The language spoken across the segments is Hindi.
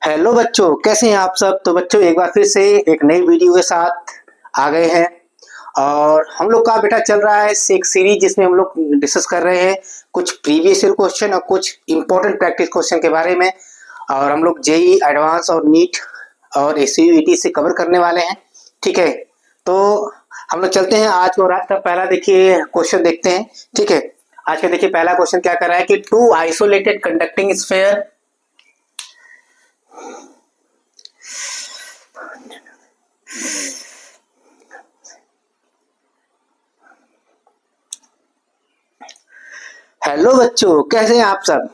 हेलो बच्चों, कैसे हैं आप सब। तो बच्चों एक बार फिर से एक नई वीडियो के साथ आ गए हैं। और हम लोग का बेटा चल रहा है एक सीरीज जिसमें हम लोग डिस्कस कर रहे हैं कुछ प्रीवियस ईयर क्वेश्चन और कुछ इंपॉर्टेंट प्रैक्टिस क्वेश्चन के बारे में। और हम लोग जेई एडवांस और नीट और एसयूईटी से कवर करने वाले हैं। ठीक है, तो हम लोग चलते हैं आज को। आज का पहला देखिए क्वेश्चन देखते हैं। ठीक है, आज का देखिए पहला क्वेश्चन क्या कर रहा है कि two isolated conducting sphere. Hello बच्चों, कैसे हैं आप सब।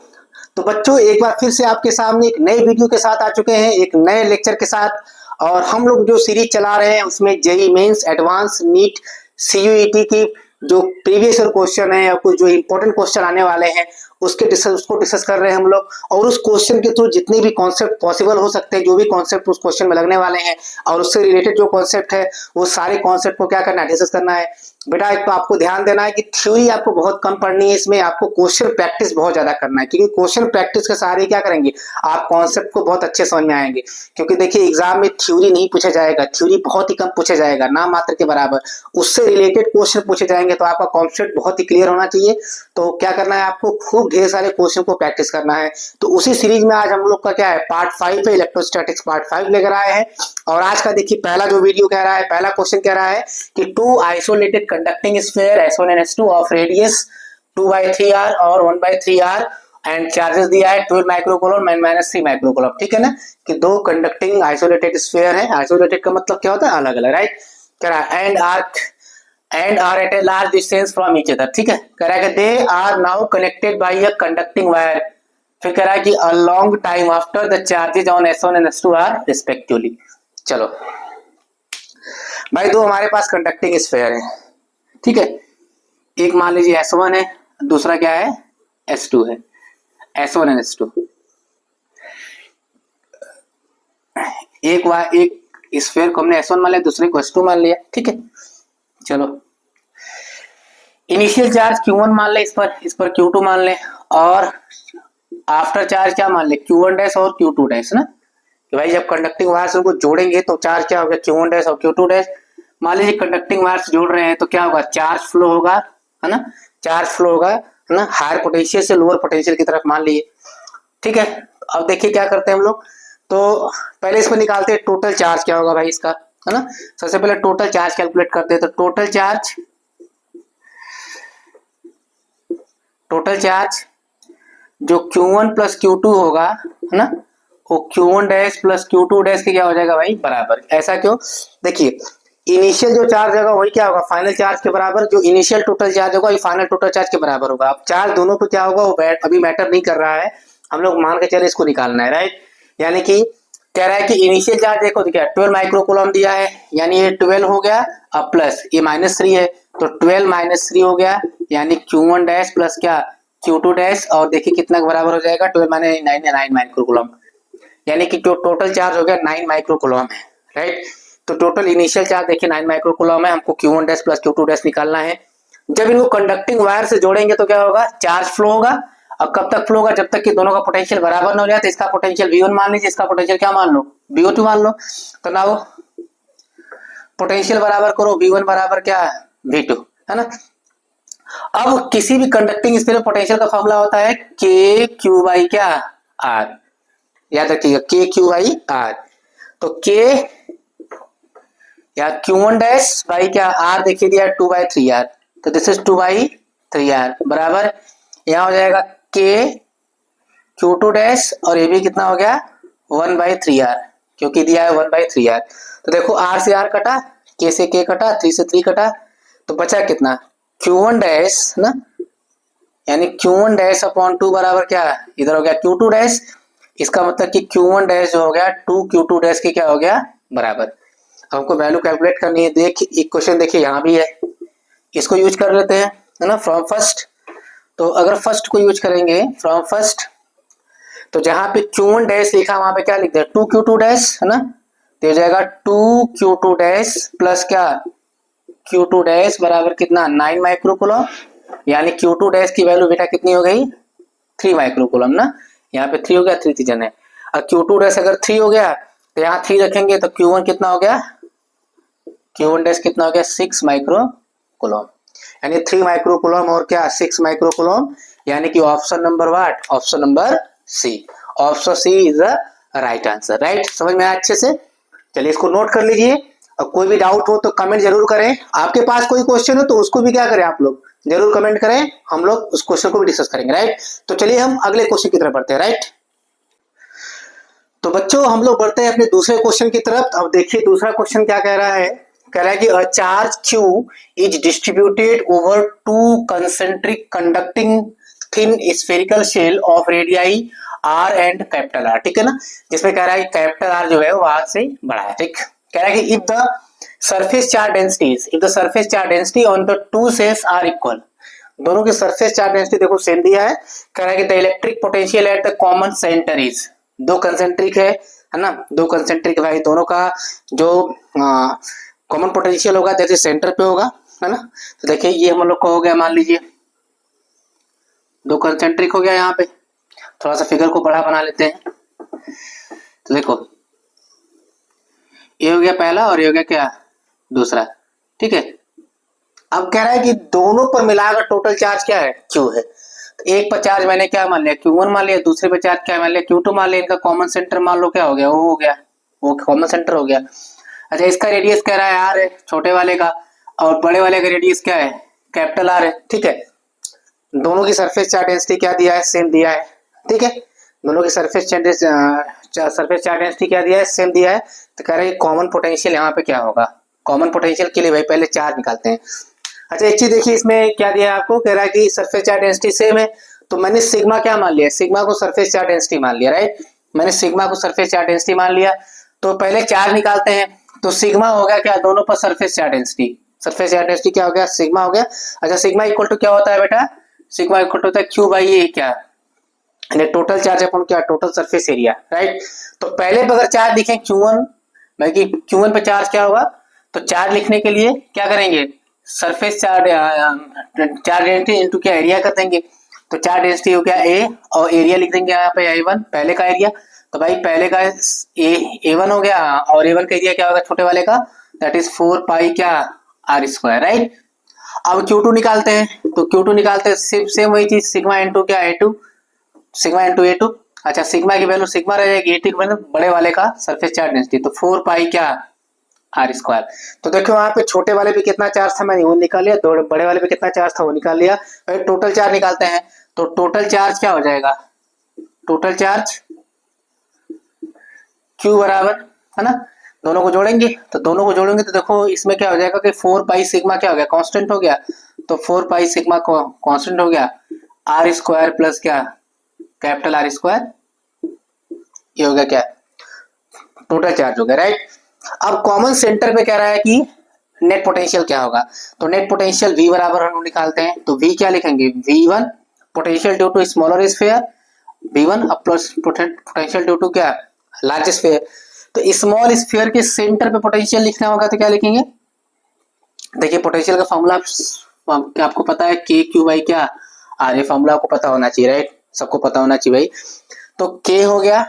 तो बच्चों एक बार फिर से आपके सामने एक नए वीडियो के साथ आ चुके हैं, एक नए लेक्चर के साथ। और हम लोग जो सीरीज चला रहे हैं उसमें JEE mains, advanced, NEET, CUET की जो प्रीवियस ईयर क्वेश्चन है या कुछ जो इंपॉर्टेंट क्वेश्चन आने वाले हैं उसको डिस्कस कर रहे हैं हम लोग। और उस क्वेश्चन के थ्रू जितने भी कॉन्सेप्ट पॉसिबल हो सकते हैं, जो भी कॉन्सेप्ट उस क्वेश्चन में लगने वाले हैं और उससे रिलेटेड जो कॉन्सेप्ट है वो सारे कॉन्सेप्ट को क्या करना है, डिस्कस करना है। बेटा एक तो आपको ध्यान देना है कि थ्योरी आपको बहुत कम पढ़नी है, इसमें आपको क्वेश्चन प्रैक्टिस बहुत ज्यादा करना है, क्योंकि क्वेश्चन प्रैक्टिस के सहारे क्या करेंगे आप कॉन्सेप्ट को बहुत अच्छे समझ में आएंगे। क्योंकि देखिए एग्जाम में थ्योरी नहीं पूछा जाएगा, थ्योरी बहुत ही कम पूछा जाएगा, ना मात्र के बराबर। उससे रिलेटेड क्वेश्चन पूछे जाएंगे तो आपका कॉन्सेप्ट बहुत ही क्लियर होना चाहिए। तो क्या करना है, आपको खूब ढेर सारे क्वेश्चन को प्रैक्टिस करना है। तो उसी सीरीज में आज हम लोग का क्या है, पार्ट 5 है, इलेक्ट्रोस्टैटिक्स पार्ट 5 लेकर आए हैं। और आज का देखिए पहला जो वीडियो कह रहा है, पहला क्वेश्चन कह रहा है कि two isolated conducting sphere S1 and S2 of radius 2/3r और 1/3r एंड चार्जेस दिया है 12 माइक्रोकूलम एंड -3 माइक्रोकूलम। ठीक है ना, कि दो कंडक्टिंग आइसोलेटेड स्फीयर है। आइसोलेटेड का मतलब क्या होता है, अलग अलग, राइट। कह रहा है and are at a large distance from each other. ठीक है, कह रहा है कि they are now connected by a conducting wire. फिर कह रहा है कि a long time after the charges on S1 and S2 are respectively. चलो भाई, दो हमारे पास कंडक्टिंग स्फीयर है। ठीक है, एक मान लीजिए S1 है, दूसरा क्या है, S2 है। S1 and S2 एक स्फीयर को हमने S1 मान लिया, दूसरे को S2 मान लिया। ठीक है, चलो इनिशियल चार्ज Q1 मान ले, इस पर Q2 मान ले, और आफ्टर चार्ज क्या मान ले, Q1 डैश और Q2 डैश ना। कि भाई जब कंडक्टिंग वायर से उनको जोड़ेंगे तो चार्ज क्या होगा, Q1 डैश और Q2 डैश। मान लीजिए कंडक्टिंग वायर से जोड़ रहे हैं तो क्या होगा, चार्ज फ्लो होगा, है ना, चार्ज फ्लो होगा, है ना, हायर पोटेंशियल से लोअर पोटेंशियल की तरफ मान लिए। ठीक है, अब देखिए क्या करते हैं हम लोग। तो पहले इसको निकालते हैं, टोटल चार्ज क्या होगा भाई इसका, है ना। सबसे पहले टोटल चार्ज कैलकुलेट करते हैं। तो टोटल चार्ज जो Q1 प्लस Q2 होगा, है ना, वो Q1 dash plus Q2 dash के क्या हो जाएगा भाई, बराबर। ऐसा क्यों, देखिए इनिशियल जो चार्ज होगा वही क्या होगा, फाइनल चार्ज के बराबर। जो इनिशियल टोटल चार्ज होगा ये फाइनल टोटल चार्ज के बराबर होगा। अब चार्ज दोनों पे क्या होगा वो अभी मैटर नहीं कर रहा है, हम लोग मान के चले इसको निकालना है, राइट। यानी कि कह रहा है कि इनिशियल चार्ज देखो तो क्या 12 माइक्रोकूलम दिया है, यानी ये 12 हो गया, अब प्लस ये -3 है तो 12 -3 हो गया, यानी Q1 डैश प्लस क्या Q2 डैश। और देखिए कितना बराबर हो जाएगा, 12 - 9 माइक्रोकूलम, यानी कि जो टोटल चार्ज हो गया 9 माइक्रोकूलम है, राइट। तो टोटल इनिशियल चार्ज देखिए 9 माइक्रोकूलम है, हमको Q1 dash plus Q2 dash निकालना है। जब इनको कंडक्टिंग वायर से जोड़ेंगे तो क्या होगा, चार्ज फ्लो होगा। अब कब तक फ्लो होगा, जब तक कि दोनों का पोटेंशियल बराबर ना हो जाए। तो इसका पोटेंशियल V1 मान लीजिए, इसका पोटेंशियल क्या मान लो, VO2 मान लो। तो ना वो पोटेंशियल बराबर करो, V1 बराबर क्या V2, है ना। अब किसी भी कंडक्टिंग स्फीयर में पोटेंशियल का फॉर्मूला होता है KQ क्या R, याद रखिएगा KQ/R। तो K या Q1 डैश बाई क्या R, देखिए दिया 2/3R, तो दिस इज 2/3R बराबर, यहाँ हो जाएगा K Q2 डैश और ये भी कितना हो गया 1/3R, क्योंकि दिया है 1/3R। तो देखो R से R कटा, K से K कटा, 3 से 3 कटा, तो बचा कितना Q1 डैश ना, यानी Q1 डैश अपॉन 2 बराबर क्या, इधर हो गया Q2 डैश। इसका मतलब कि Q1 डैश जो हो गया 2Q2 डैश के क्या हो गया बराबर। हमको वैल्यू कैलकुलेट करनी है। देख एक क्वेश्चन देखिए यहाँ भी है, इसको यूज कर लेते हैं, है ना, फ्रॉम फर्स्ट। तो अगर फर्स्ट को यूज करेंगे फ्रॉम फर्स्ट, तो जहां पे Q1 डैश लिखा वहां पे क्या लिख दे 2Q2 डैश, है ना। तो हो जाएगा 2Q2 डैश प्लस क्या Q2 डैश बराबर कितना 9 माइक्रोकूलम, यानी Q2 डैश की वैल्यू बेटा कितनी हो गई 3 माइक्रोकूलम ना। यहाँ पे 3 हो गया, 3 3 है। और Q2 डैश अगर 3 हो गया तो यहाँ 3 रखेंगे तो Q1 कितना हो गया, Q1 डैश कितना हो गया 6 माइक्रो कूलम, यानी 3 माइक्रो कूलम और क्या 6 माइक्रो कूलम, यानी कि option number what, option number C, option C is the right answer. Right, समझ में आया अच्छे से? चलिए इसको नोट कर लीजिए, और कोई भी डाउट हो तो कमेंट जरूर करें। आपके पास कोई क्वेश्चन हो तो उसको भी क्या करें, आप लोग जरूर कमेंट करें, हम लोग उस क्वेश्चन को भी डिस्कस करेंगे। राइट, तो चलिए हम अगले क्वेश्चन की तरफ बढ़ते हैं। राइट, तो बच्चों हम लोग बढ़ते हैं अपने दूसरे क्वेश्चन की तरफ। अब देखिए दूसरा क्वेश्चन क्या कह रहा है, कह रहा है कि a charge Q is distributed over two concentric conducting thin spherical shell of radii R and capital R, ठीक है ना, जिसमें कह रहा है कैपिटल R जो है वो R से बड़ा है। ठीक, कह रहा है कि if the surface charge density on the two shells are equal, दोनों की सरफेस चार्ज डेंसिटी देखो सेम दिया है। कह रहा है कि the electric potential at the common centre is, दो कंसेंट्रिक है ना, दो कंसेंट्रिक भाई, दोनों का जो कॉमन पोटेंशियल होगा जैसे सेंटर पे होगा, है ना। तो देखिए ये हम लोग को हो गया, मान लीजिए दो कंसेंट्रिक हो गया, यहाँ पे थोड़ा सा फिगर को बड़ा बना लेते हैं। तो देखो ये हो गया पहला और ये हो गया क्या दूसरा, ठीक है। अब कह रहा है कि दोनों पर मिलाकर टोटल चार्ज क्या है, Q है। तो एक पर चार्ज मैंने क्या मान लिया, Q1 मान लिया, दूसरे पर चार्ज क्या मान लिया, Q2 मान लिया, इनका कॉमन सेंटर मान लो क्या हो गया, वो हो गया, वो कॉमन सेंटर हो गया। अच्छा इसका रेडियस कह रहा है R है छोटे वाले का, और बड़े वाले का रेडियस क्या है, कैपिटल R है, ठीक है। दोनों की सरफेस चार्ज डेंसिटी क्या दिया है, सेम दिया है, ठीक है। दोनों की सरफेस चार्ज डेंसिटी क्या दिया है, सेम दिया है। तो कह रहे हैं कॉमन पोटेंशियल यहाँ पे क्या होगा, कॉमन पोटेंशियल के लिए भाई पहले चार्ज निकालते हैं। अच्छा एक चीज देखिए इसमें क्या दिया है आपको, कह रहा है कि सरफेस चार्ज डेंसिटी सेम है, तो मैंने सिग्मा क्या मान लिया, सिग्मा को सरफेस चार्ज डेंसिटी मान लिया। राइट, मैंने सिग्मा को सरफेस चार्ज डेंसिटी मान लिया। तो पहले चार्ज निकालते हैं, तो सिग्मा हो गया क्या, दोनों पर surface charge density, surface charge density क्या हो गया, सिग्मा हो गया। अच्छा सिग्मा इक्वल टू क्या होता है बेटा, सिग्मा इक्वल टू होता है Q बाई ए, क्या टोटल चार्ज अपन क्या, टोटल सरफेस एरिया। राइट, तो पहले अगर चार्ज लिखें Q1, बाकी Q1 पे चार्ज क्या होगा, तो चार्ज लिखने के लिए क्या करेंगे, सरफेस चार्ज डेंसिटी इनटू क्या एरिया कर देंगे। तो चार्ज डेंसिटी हो गया A और एरिया लिख देंगे यहाँ पे A1, पहले का एरिया। तो भाई पहले का A1 हो गया और A1 का एरिया क्या होगा छोटे वाले का, दैट इज 4 पाई क्या R स्क्वायर। राइट, अब Q2 निकालते हैं, तो Q2 निकालते हैं सेम वही चीज, सिग्मा इंटू क्या A2, सिग्मा इंटू A2। अच्छा सिग्मा की वैल्यू सिग्मा रह जाएगी, A2 की वैल्यू बड़े वाले का सरफेस चार्ज डेंसिटी, तो 4 पाई क्या R स्क्वायर। तो देखो वहां पे छोटे वाले पे कितना चार्ज था मैंने वो निकाल लिया, बड़े वाले पे कितना चार्ज था वो निकाल लिया। फिर टोटल चार्ज निकालते हैं, तो टोटल चार्ज क्या हो जाएगा, टोटल चार्ज Q बराबर, है ना, दोनों को जोड़ेंगे, तो दोनों को जोड़ेंगे तो देखो इसमें क्या हो जाएगा कि 4 पाई सिग्मा क्या हो गया, कांस्टेंट हो गया। तो 4 पाई सिग्मा कांस्टेंट हो गया, R स्क्वायर प्लस क्या कैपिटल R स्क्वायर, ये हो गया क्या टोटल चार्ज हो गया। राइट, अब कॉमन सेंटर पे कह रहा है कि नेट पोटेंशियल क्या होगा, तो नेट पोटेंशियल V बराबर हम निकालते हैं, तो V क्या लिखेंगे, V1 potential due to smaller sphere, V1 plus potential due to क्या लार्ज स्फीयर। तो स्मॉल स्फीयर के सेंटर पे पोटेंशियल लिखना होगा तो क्या लिखेंगे, देखिए पोटेंशियल का फॉर्मूला आपको पता है K Q बाई क्या R, ये फॉर्मूला आपको पता होना चाहिए। राइट, सबको पता होना चाहिए भाई। तो K हो गया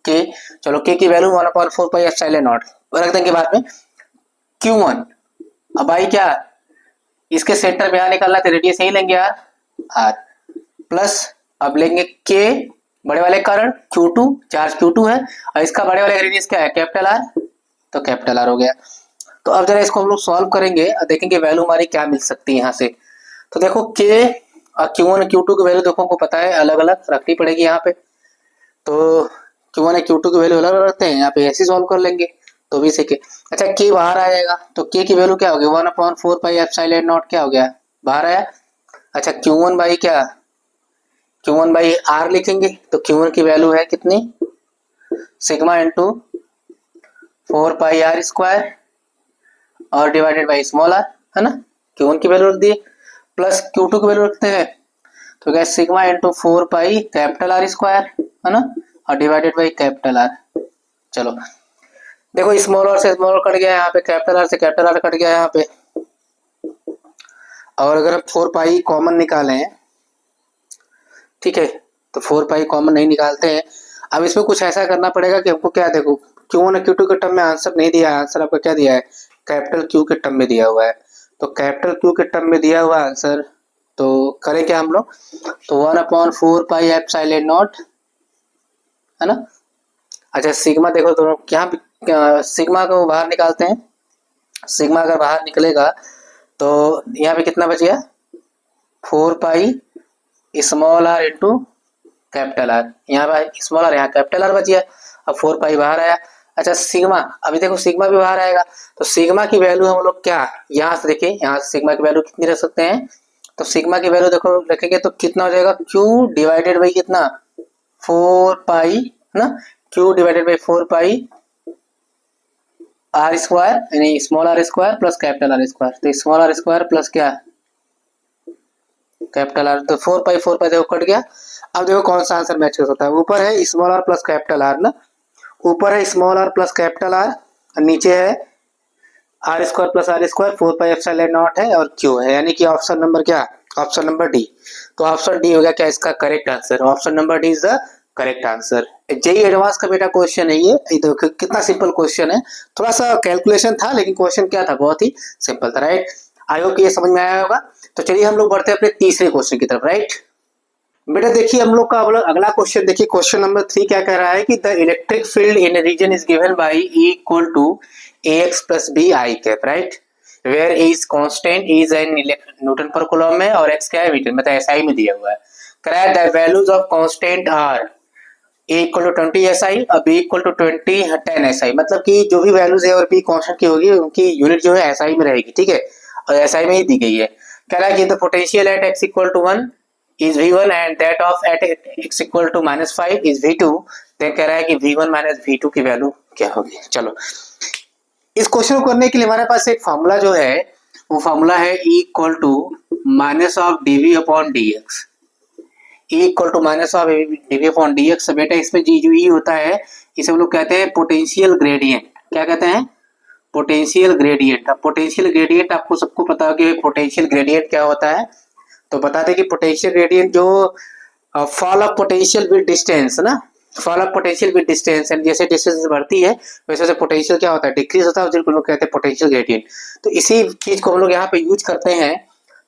K, चलो K की वैल्यू 1/4 पाई एप्सिलॉन नॉट रख देंगे बाद में। Q1 अब भाई क्या इसके सेंटर पे यहाँ निकालना है तो रेडियस यही लेंगे यार R, प्लस अब लेंगे K बड़े वाले कारण Q2, चार्ज Q2 है और इसका बड़े वाले का रेडियस क्या है कैपिटल R, तो कैपिटल R हो गया। तो अब जरा इसको हम लोग सॉल्व करेंगे और देखेंगे वैल्यू हमारी क्या मिल सकती है यहाँ से। तो देखो K और Q1 Q2 की वैल्यू देखो को पता है अलग अलग रखनी पड़ेगी यहाँ पे, तो Q1 और Q2 की वैल्यू अलग अलग रखते हैं, यहाँ पे ऐसे सॉल्व कर लेंगे तो भी सीखे। अच्छा K बाहर आ जाएगा, तो K की वैल्यू क्या होगी 1/4 पाई एप्सिलॉन नॉट क्या हो गया बाहर आया। अच्छा Q1 बाई क्या Q1 बाई R लिखेंगे, तो Q1 की वैल्यू है कितनी सिग्मा इंटू 4 पाई R स्क्वायर और डिवाइडेड बाई स्मॉल r, है ना। Q1 की वैल्यू रख दिए, प्लस Q2 की वैल्यू रखते हैं, तो क्या sigma into 4 pi capital R square, है ना, और डिवाइडेड बाई कैपिटल R। चलो देखो स्मॉल r से स्मॉल कट गया यहाँ पे, कैपिटल R से कैपिटल R कट गया यहाँ पे, और अगर हम 4 पाई कॉमन निकालें, ठीक है, तो 4 पाई कॉमन नहीं निकालते हैं। अब इसमें कुछ ऐसा करना पड़ेगा कि हमको क्या, देखो Q1 और Q2 के टर्म में आंसर नहीं दिया है, आंसर आपका क्या दिया है, कैपिटल Q के टर्म में दिया हुआ है। तो कैपिटल Q के टर्म में दिया हुआ आंसर, तो करें क्या हम लोग, तो 1/4 पाई एप्सिलॉन नॉट, है ना। अच्छा सिग्मा देखो दोनों क्या सिग्मा को बाहर निकालते हैं, सिग्मा अगर बाहर निकलेगा तो यहाँ पे कितना बच गया, 4 pi small r into capital r, यहाँ पे स्मॉल आर यहाँ कैपिटल आर बच गया। अब 4 पाई बाहर आया। अच्छा सिग्मा, अभी देखो सिग्मा भी बाहर आएगा, तो सिग्मा की वैल्यू हम लोग क्या, यहाँ से देखिए, यहाँ से सिग्मा की वैल्यू कितनी रख सकते हैं, तो सिग्मा की वैल्यू देखो रखेंगे तो कितना हो जाएगा, Q डिवाइडेड बाई कितना, 4 पाई ना, Q divided by 4 pi R square यानी small R square plus capital R square, तो स्मॉल आर स्क्वायर प्लस क्या कैपिटल आर, तो 4 पाई देखो कट गया। अब देखो कौन सा आंसर मैच कर सकता है, ऊपर है small r plus capital r ना, ऊपर है small r plus capital r, नीचे है r square plus r square, 4 pi epsilon naught है और Q है, यानी कि ऑप्शन नंबर क्या, ऑप्शन नंबर डी। तो ऑप्शन डी हो गया क्या इसका correct answer, option number D is the correct answer. JEE advanced का बेटा क्वेश्चन है ये देखो कितना सिंपल क्वेश्चन है, थोड़ा सा कैलकुलेशन था लेकिन क्वेश्चन क्या था, बहुत ही सिंपल था, राइट। आई होप ये समझ में आया होगा। तो चलिए हम लोग बढ़ते हैं अपने तीसरे क्वेश्चन की तरफ, राइट। बेटा देखिए हम लोग का अगला क्वेश्चन देखिए, क्वेश्चन नंबर 3 क्या कह रहा है कि the electric field in region is given by E equal to ax plus B I cap, right, where A is constant, E is in newton per coulomb में और x क्या है मीटर, मतलब एसआई में दिया हुआ है। कह रहा है the values of constant are A equal to 20 SI और बी इक्वल टू 20 10 SI, मतलब कि जो भी वैल्यूज है और बी कांस्टेंट की होगी उनकी यूनिट जो है SI में रहेगी, ठीक है, और SI में ही दी गई है। कह रहा है कि the potential at x equal to 1 is V1 and that of at x equal to -5 is V2, then कह रहा है कि V1 माइनस V2 की वैल्यू क्या होगी। चलो इस क्वेश्चन को करने के लिए हमारे पास एक फॉर्मूला जो है, वो फॉर्मूला है E equal to minus of dv upon dx, E equal to minus of dv upon dx। बेटा इसमें जी जो E होता है इसे हम लोग कहते हैं पोटेंशियल ग्रेडियंट, क्या कहते हैं, पोटेंशियल ग्रेडियंट। अब पोटेंशियल ग्रेडियंट आपको सबको पता होगा कि पोटेंशियल ग्रेडियंट क्या होता है, तो बताते कि पोटेंशियल ग्रेडियंट जो fall of potential with distance ना, fall of potential with distance, and जैसे डिस्टेंस बढ़ती है वैसे वैसे पोटेंशियल क्या होता है डिक्रीज होता है, जिनको लोग कहते हैं पोटेंशियल ग्रेडियंट। तो इसी चीज को हम लोग यहाँ पे यूज करते हैं।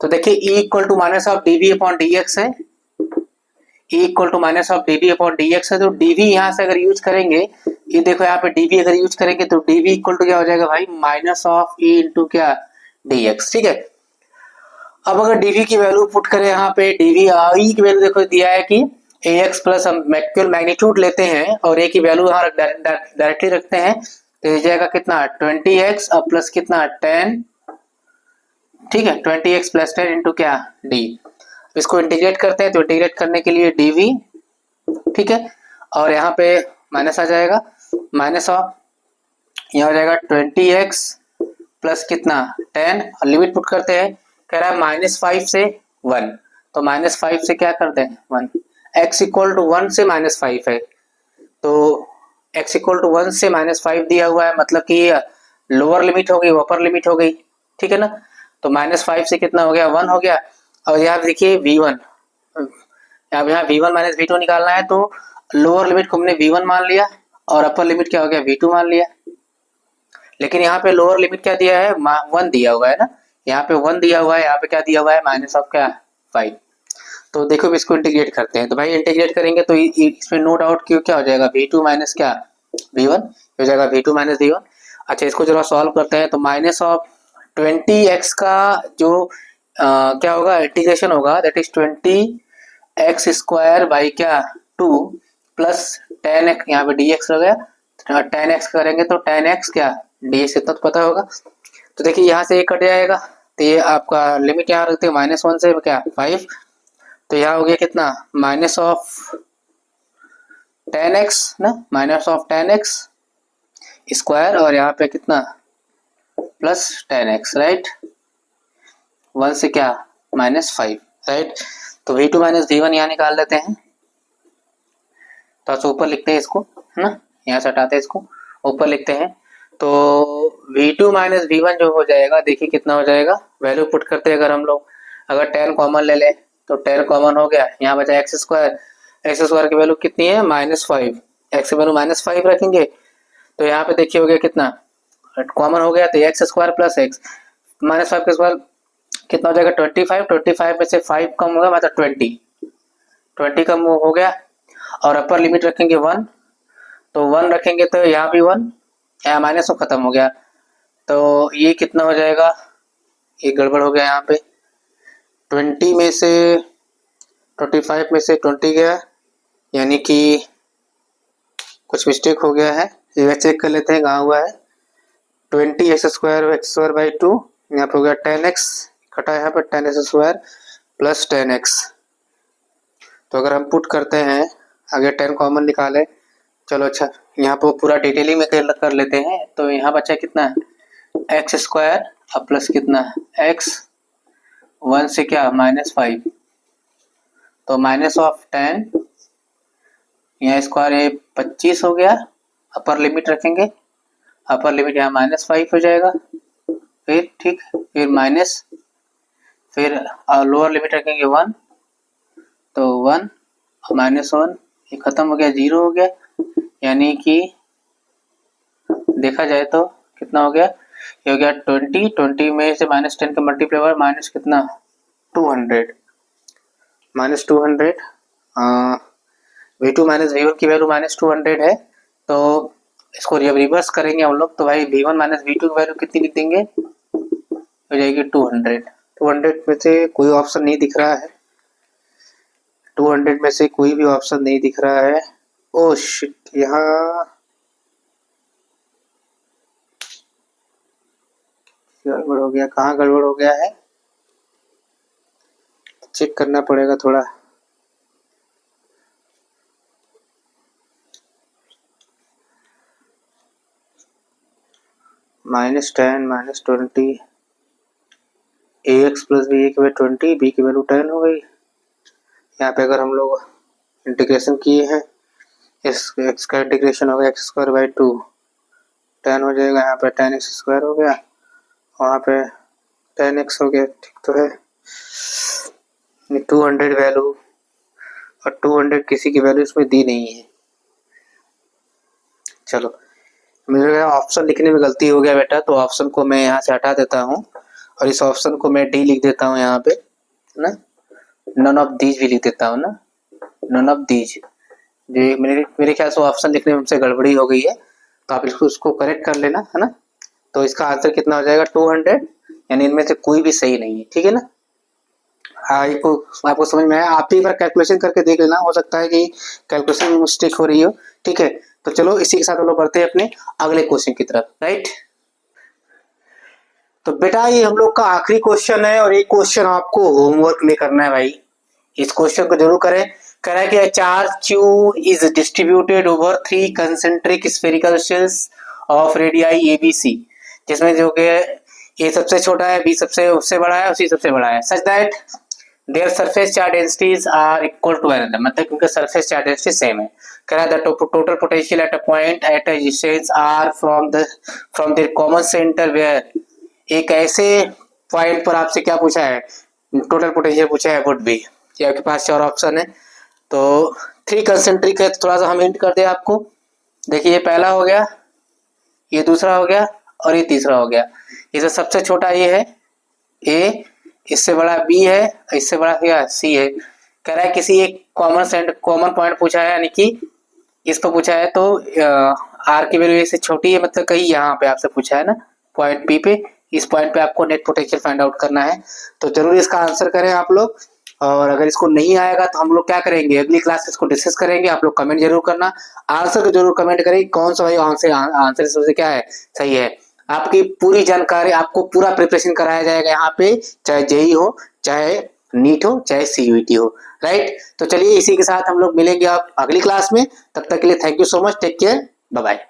तो देखिए E equal to minus of D V upon D X है, E equal to minus of D V upon D X है, तो डी वी यहाँ से अगर यूज करेंगे, ये देखो यहाँ पे डी वी अगर यूज करेंगे तो डी वी इक्वल टू क्या हो जाएगा भाई, माइनस ऑफ E इंटू क्या डी एक्स, ठीक है। अब अगर dv की वैल्यू पुट करें यहाँ पे, dv आई की वैल्यू देखो दिया है कि ax प्लस हम मैक्सिमम मैग्नीट्यूड लेते हैं और a की वैल्यू यहाँ डायरेक्टली रखते हैं, तो ये जाएगा कितना 20x अब प्लस कितना 10, ठीक है, 20x प्लस 10 इंटू क्या d। इसको इंटीग्रेट करते हैं तो इंटीग्रेट करने के लिए dv, ठीक है, और यहाँ पे माइनस आ जाएगा, माइनस ऑफ यहाँ हो जाएगा 20x प्लस कितना 10 और लिमिट पुट करते हैं, कह रहा है -5 से 1, तो -5 से क्या करते हैं 1, x इक्वल टू 1 से -5 है, तो x इक्वल टू 1 से -5 दिया हुआ है, मतलब कि लोअर लिमिट हो गई अपर लिमिट हो गई, ठीक है ना। तो -5 से कितना हो गया 1 हो गया, और यहाँ देखिए V1, अब यहाँ V1 माइनस V2 निकालना है, तो लोअर लिमिट को हमने V1 मान लिया और अपर लिमिट क्या हो गया V2 मान लिया, लेकिन यहाँ पे लोअर लिमिट क्या दिया है 1 दिया हुआ है ना, यहाँ पे 1 दिया हुआ है, यहाँ पे क्या दिया हुआ है माइनस ऑफ क्या 5। तो देखो इसको इंटीग्रेट करते हैं, तो भाई इंटीग्रेट करेंगे तो इसमें नो डाउट क्यों क्या हो जाएगा V2 माइनस क्या V1 हो जाएगा, V2 माइनस V1। अच्छा इसको जरा सॉल्व करते हैं, तो माइनस ऑफ 20x का जो क्या होगा इंटीग्रेशन होगा, that is 20x square by क्या 2 प्लस 10x, यहाँ पे dx हो गया, 10x करेंगे तो 10x क्या dx, इतना तो पता होगा। तो देखिए यहाँ से एक कट जाएगा, तो ये आपका लिमिट यहाँ रखते हैं -1 से क्या 5, तो यहाँ हो गया कितना माइनस ऑफ 10x ना, माइनस ऑफ 10x स्क्वायर और यहाँ पे कितना प्लस 10x, राइट, 1 से क्या -5, राइट। तो V2 माइनस V1 यहाँ निकाल लेते हैं, तो ऊपर लिखते हैं इसको, है ना, यहाँ से हटाते हैं इसको, ऊपर लिखते हैं, तो V2 माइनस V1 जो हो जाएगा, देखिए कितना हो जाएगा, वैल्यू पुट करते हैं अगर हम लोग, अगर 10 कॉमन ले लें तो 10 कॉमन हो गया, यहाँ बचा x स्क्वायर की वैल्यू कितनी है -5, x की वैल्यू -5 रखेंगे तो यहाँ पे देखिए हो गया कितना, कॉमन हो गया तो एक्स स्क्वायर प्लस एक्स, -5 का स्क्वायर कितना हो जाएगा 25, 25 में से 5 कम होगा मतलब 20 कम हो गया, और अपर लिमिट रखेंगे 1, तो 1 रखेंगे तो यहाँ भी 1, यहाँ माइनस में खत्म हो गया, तो ये कितना हो जाएगा, ये गड़बड़ हो गया यहाँ पे, 20 में से 25 में से 20 गया, यानी कि कुछ मिस्टेक हो गया है, ये चेक कर लेते हैं कहाँ हुआ है। 20x² बाई 2, यहाँ पे हो गया 10x, कटा यहाँ पर 10x² प्लस 10x, तो अगर हम पुट करते हैं आगे 10 कॉमन निकाले, चलो अच्छा यहाँ पर पूरा डिटेलिंग में कर लेते हैं, तो यहाँ बचा कितना है x² अब प्लस कितना x, 1 से क्या -5, तो -10, यहाँ स्क्वायर है 25 हो गया, अपर लिमिट रखेंगे, अपर लिमिट यहाँ -5 हो जाएगा, फिर ठीक, फिर माइनस, फिर लोअर लिमिट रखेंगे 1, तो 1 -1, ये खत्म हो गया, 0 हो गया, यानी कि देखा जाए तो कितना हो गया, ये हो गया 20 में से -10 का मल्टीप्लाई हुआ माइनस कितना 200, -200, v2 माइनस v1 की वैल्यू -200 है, तो इसको जब रिवर्स करेंगे हम लोग तो भाई v1 माइनस v2 की वैल्यू कितनी लिख देंगे, हो जाएगी 200। 200 में से कोई ऑप्शन नहीं दिख रहा है, 200 में से कोई भी ऑप्शन नहीं दिख रहा है, ओ शिट, यहाँ गड़बड़ हो गया, कहाँ गड़बड़ हो गया है, चेक करना पड़ेगा थोड़ा। -10 -20, ax प्लस बी की वैल्यू 20, बी की वैल्यू 10 हो गई। यहाँ पे अगर हम लोग इंटीग्रेशन किए हैं, x का इंटीग्रेशन हो गया x² बाई 2, 10 हो जाएगा, यहाँ पे 10x² हो गया, वहाँ पे 10x हो गया, ठीक तो है। 200 वैल्यू, और 200 किसी की वैल्यू इसमें दी नहीं है, चलो मेरे ऑप्शन लिखने में गलती हो गया बेटा, तो ऑप्शन को मैं यहाँ से हटा देता हूँ और इस ऑप्शन को मैं डी लिख देता हूँ यहाँ पे ना, नन ऑफ दीज भी लिख देता हूँ ना, नन ऑफ दीज, जो मेरे ख्याल से ऑप्शन लिखने में हमसे गड़बड़ी हो गई है, तो आप उसको करेक्ट कर लेना है ना, तो इसका आंसर कितना हो जाएगा 200, यानी इनमें से कोई भी सही नहीं है, ठीक है ना। आपको समझ में आया, आप भी एक बार कैलकुलेशन करके देख लेना, हो सकता है कि कैलकुलेशन में मिस्टेक हो रही हो, ठीक है। तो चलो इसी के साथ हम लोग बढ़ते हैं अपने अगले क्वेश्चन की तरफ, राइट। तो बेटा ये हम लोग का आखिरी क्वेश्चन है, और ये क्वेश्चन आपको होमवर्क में करना है भाई, इस क्वेश्चन को जरूर करें। कह रहा है कि charge Q is distributed over 3 concentric spherical shells of radii ABC, जिसमें जो कि ए सबसे छोटा है, बी सबसे बड़ा है और सी सबसे बड़ा है, such that their surface charge densities are equal to one another, मतलब उनका सरफेस चार्ज डेंसिटी सेम है। कह रहा है the total potential at a point at a distance r from their common centre where, एक ऐसे पॉइंट पर आपसे क्या पूछा है, टोटल पोटेंशियल पूछा है, वुड बी। ये आपके पास 4 ऑप्शन है, तो 3 कंसेंट्रिक है, थोड़ा सा हम हिंट कर दे आपको, देखिए ये पहला हो गया, ये दूसरा हो गया और ये तीसरा हो गया। इसमें सबसे छोटा ये है ए, इससे बड़ा बी है, इससे बड़ा क्या सी है। कह रहा है किसी एक कॉमन पॉइंट पूछा है, यानी कि इस पर पूछा है, तो आर की वैल्यू इससे छोटी है, मतलब कहीं यहाँ पे आपसे पूछा है ना पॉइंट पी पे, इस पॉइंट पे आपको नेट पोटेंशियल फाइंड आउट करना है, तो जरूर इसका आंसर करें आप लोग। और अगर इसको नहीं आएगा तो हम लोग क्या करेंगे, अगली क्लास में इसको डिस्कस करेंगे, आप लोग कमेंट जरूर करना, आंसर को जरूर कमेंट करें, कौन सा भाई आंसर इसमें क्या है सही है। आपकी पूरी जानकारी, आपको पूरा प्रिपरेशन कराया जाएगा यहाँ पे, चाहे जेई हो, चाहे नीट हो, चाहे सीयूईटी हो, राइट। तो चलिए इसी के साथ हम लोग मिलेंगे आप अगली क्लास में, तब तक के लिए thank you so much, take care, bye bye.